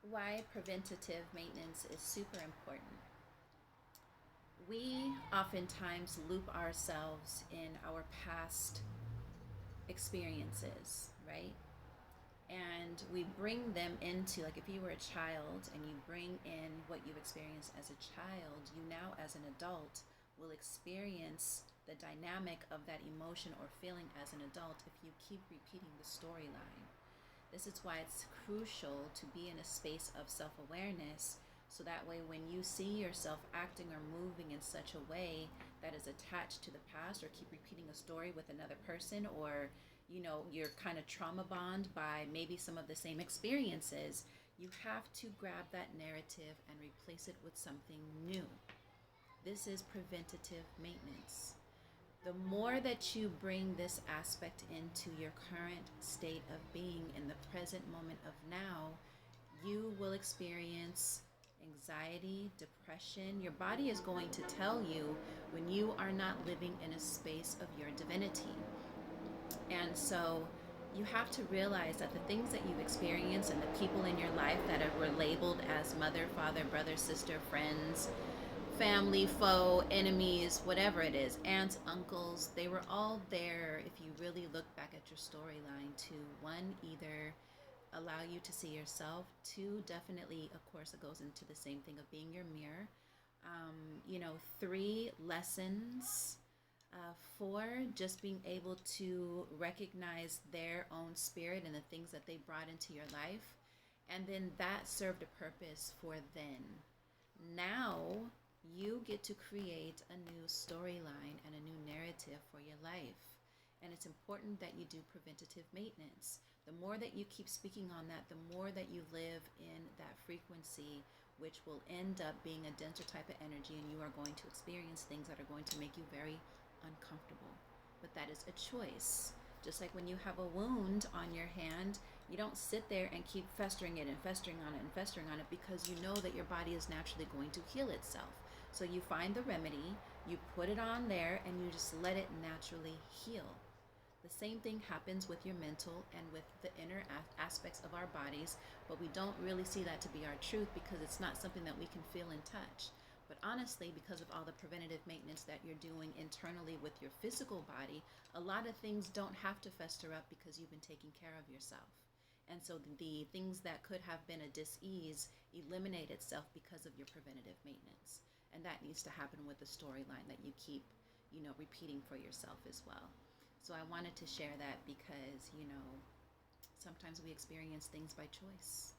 Why preventative maintenance is super important. We oftentimes loop ourselves in our past experiences, right? And we bring them into, like, if you were a child and you bring in what you experienced as a child, you now, as an adult, will experience the dynamic of that emotion or feeling as an adult if you keep repeating the storyline. This is why it's crucial to be in a space of self awareness, so that way, when you see yourself acting or moving in such a way that is attached to the past, or keep repeating a story with another person, or you're kind of trauma bond by maybe some of the same experiences, you have to grab that narrative and replace it with something new. This is preventative maintenance. The more that you bring this aspect into your current state of being in the present moment of now, you will experience anxiety, depression. Your body is going to tell you when you are not living in a space of your divinity. And so you have to realize that the things that you've experienced and the people in your life that were labeled as mother, father, brother, sister, friends, family, foe, enemies, whatever it is, aunts, uncles, they were all there if you really look back at your storyline to, one, either allow you to see yourself, two, definitely, of course, it goes into the same thing of being your mirror, three, lessons, four, just being able to recognize their own spirit and the things that they brought into your life. And then that served a purpose for then. Now you get to create a new storyline and a new narrative for your life. And it's important that you do preventative maintenance. The more that you keep speaking on that, the more that you live in that frequency, which will end up being a denser type of energy, and you are going to experience things that are going to make you very uncomfortable. But that is a choice. Just like when you have a wound on your hand, you don't sit there and keep festering it and festering on it and festering on it, because you know that your body is naturally going to heal itself. So you find the remedy, you put it on there, and you just let it naturally heal. The same thing happens with your mental and with the inner aspects of our bodies, but we don't really see that to be our truth because it's not something that we can feel and touch. But honestly, because of all the preventative maintenance that you're doing internally with your physical body, a lot of things don't have to fester up because you've been taking care of yourself. And so the things that could have been a dis-ease eliminate itself because of your preventative maintenance. And that needs to happen with the storyline that you keep, repeating for yourself as well. So I wanted to share that because, sometimes we experience things by choice.